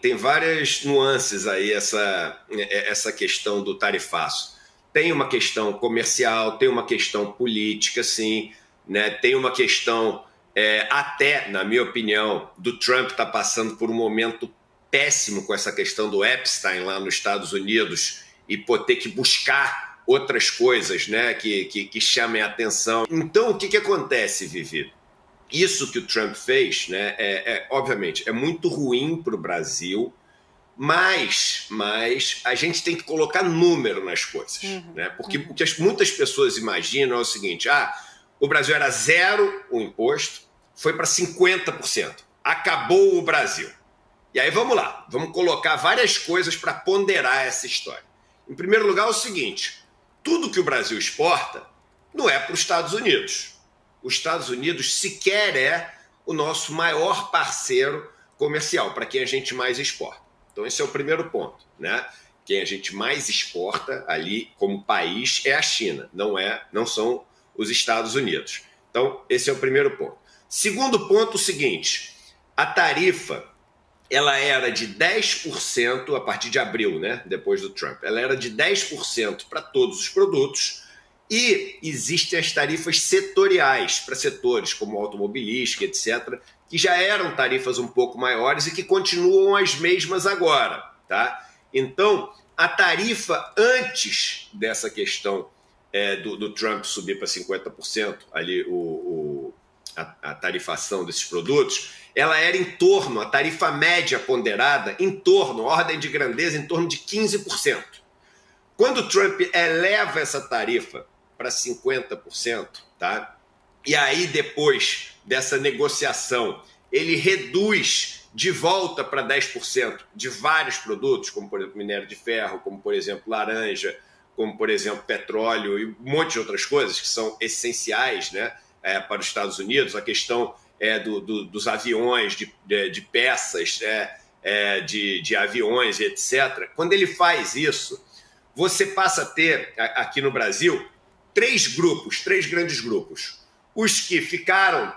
tem várias nuances aí essa questão do tarifaço. Tem uma questão comercial, tem uma questão política, sim, né? Tem uma questão, até, na minha opinião, do Trump estar passando por um momento péssimo com essa questão do Epstein lá nos Estados Unidos e ter que buscar outras coisas, né, que chamem a atenção. Então, o que acontece, Vivi? Isso que o Trump fez, né, obviamente, é muito ruim para o Brasil, mas a gente tem que colocar número nas coisas, né? Porque o que muitas pessoas imaginam é o seguinte: o Brasil era 0 o imposto, foi para 50%. Acabou o Brasil. E aí vamos lá, vamos colocar várias coisas para ponderar essa história. Em primeiro lugar, é o seguinte: tudo que o Brasil exporta não é para os Estados Unidos. Os Estados Unidos sequer é o nosso maior parceiro comercial, para quem a gente mais exporta. Então esse é o primeiro ponto, né? Quem a gente mais exporta ali como país é a China, não são os Estados Unidos. Então esse é o primeiro ponto. Segundo ponto, o seguinte: a tarifa ela era de 10% a partir de abril, né? Depois do Trump. Ela era de 10% para todos os produtos e existem as tarifas setoriais para setores como automobilística, etc., que já eram tarifas um pouco maiores e que continuam as mesmas agora, tá? Então, a tarifa antes dessa questão do Trump subir para 50%, ali a tarifação desses produtos, ela era em torno, a tarifa média ponderada, ordem de grandeza, em torno de 15%. Quando o Trump eleva essa tarifa para 50%, tá? E aí depois dessa negociação, ele reduz de volta para 10% de vários produtos, como por exemplo minério de ferro, como por exemplo laranja, como por exemplo petróleo e um monte de outras coisas que são essenciais, né, para os Estados Unidos. A questão dos aviões, de peças, de aviões, etc. Quando ele faz isso, você passa a ter, aqui no Brasil, três grandes grupos. Os que ficaram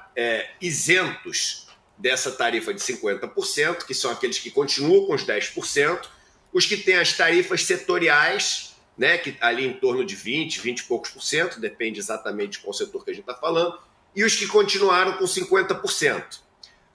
isentos dessa tarifa de 50%, que são aqueles que continuam com os 10%, os que têm as tarifas setoriais, né, que ali em torno de 20 e poucos por cento, depende exatamente de qual setor que a gente está falando, e os que continuaram com 50%.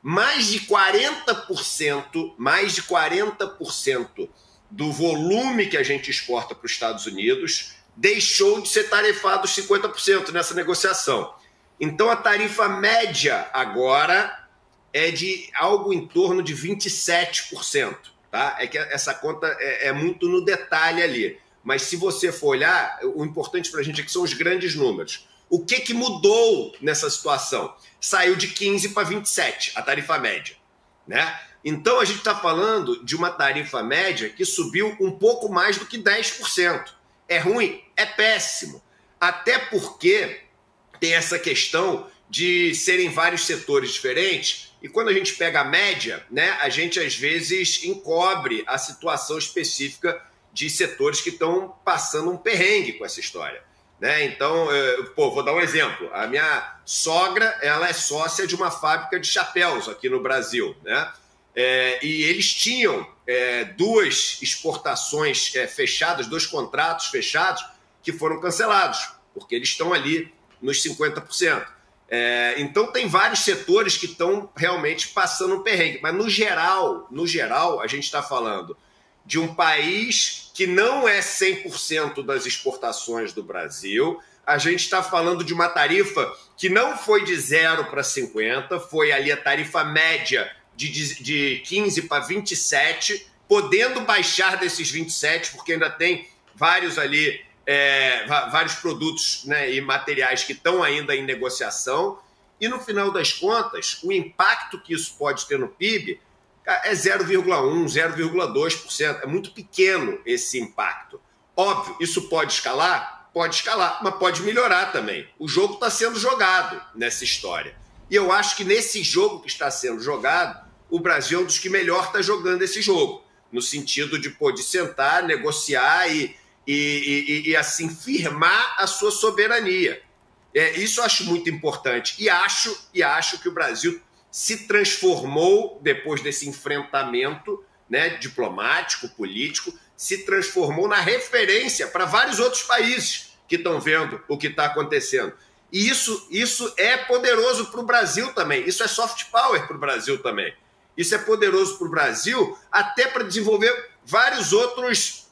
Mais de 40% do volume que a gente exporta para os Estados Unidos deixou de ser tarifado 50% nessa negociação. Então, a tarifa média agora é de algo em torno de 27%. Tá? É que essa conta é muito no detalhe ali. Mas se você for olhar, o importante para a gente é que são os grandes números. O que mudou nessa situação? Saiu de 15 para 27, a tarifa média, né? Então, a gente está falando de uma tarifa média que subiu um pouco mais do que 10%. É ruim? É péssimo. Até porque tem essa questão de serem vários setores diferentes e quando a gente pega a média, né, a gente às vezes encobre a situação específica de setores que estão passando um perrengue com essa história. Né? Então, vou dar um exemplo. A minha sogra, ela é sócia de uma fábrica de chapéus aqui no Brasil, né? E eles tinham duas exportações fechadas, 2 contratos fechados que foram cancelados, porque eles estão ali nos 50%. Então, tem vários setores que estão realmente passando um perrengue. Mas, no geral, a gente está falando de um país que não é 100% das exportações do Brasil. A gente está falando de uma tarifa que não foi de 0 para 50, foi ali a tarifa média de 15 para 27, podendo baixar desses 27, porque ainda tem vários ali, vários produtos, né, e materiais que estão ainda em negociação. E no final das contas, o impacto que isso pode ter no PIB é 0,1%, 0,2%. É muito pequeno esse impacto. Óbvio, isso pode escalar? Pode escalar, mas pode melhorar também. O jogo está sendo jogado nessa história. E eu acho que nesse jogo que está sendo jogado, o Brasil é um dos que melhor está jogando esse jogo, no sentido de poder sentar, negociar e assim, firmar a sua soberania. Isso eu acho muito importante. E acho que o Brasil se transformou, depois desse enfrentamento, né, diplomático, político, se transformou na referência para vários outros países que estão vendo o que está acontecendo. E isso é poderoso para o Brasil também. Isso é soft power para o Brasil também. Isso é poderoso para o Brasil até para desenvolver várias outras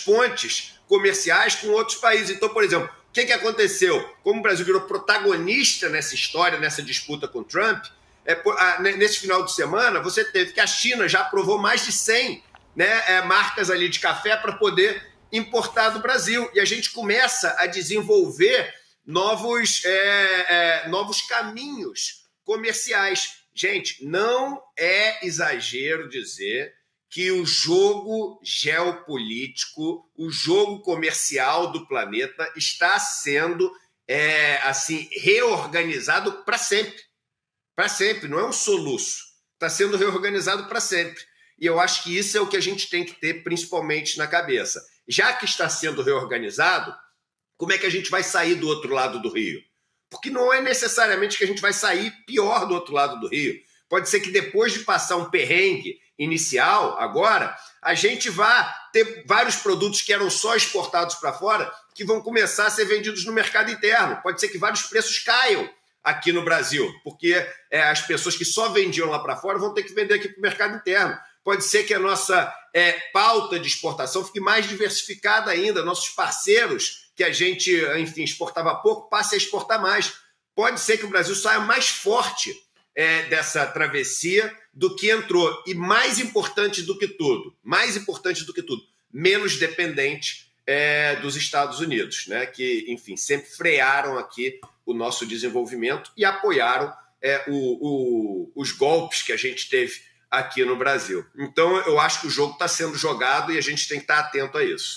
pontes comerciais com outros países. Então, por exemplo, o que aconteceu? Como o Brasil virou protagonista nessa história, nessa disputa com o Trump, nesse final de semana, você teve que a China já aprovou mais de 100, né, marcas ali de café para poder importar do Brasil. E a gente começa a desenvolver novos caminhos comerciais. Gente, não é exagero dizer que o jogo geopolítico, o jogo comercial do planeta está sendo reorganizado para sempre. Para sempre, não é um soluço. Está sendo reorganizado para sempre. E eu acho que isso é o que a gente tem que ter principalmente na cabeça. Já que está sendo reorganizado, como é que a gente vai sair do outro lado do rio? Porque não é necessariamente que a gente vai sair pior do outro lado do rio. Pode ser que depois de passar um perrengue inicial, agora, a gente vai ter vários produtos que eram só exportados para fora que vão começar a ser vendidos no mercado interno. Pode ser que vários preços caiam aqui no Brasil, porque as pessoas que só vendiam lá para fora vão ter que vender aqui para o mercado interno. Pode ser que a nossa pauta de exportação fique mais diversificada ainda. Nossos parceiros, que a gente, enfim, exportava pouco, passem a exportar mais. Pode ser que o Brasil saia mais forte dessa travessia do que entrou. E mais importante do que tudo, menos dependente dos Estados Unidos, né? Que, enfim, sempre frearam aqui o nosso desenvolvimento e apoiaram os golpes que a gente teve aqui no Brasil. Então, eu acho que o jogo está sendo jogado e a gente tem que estar atento a isso.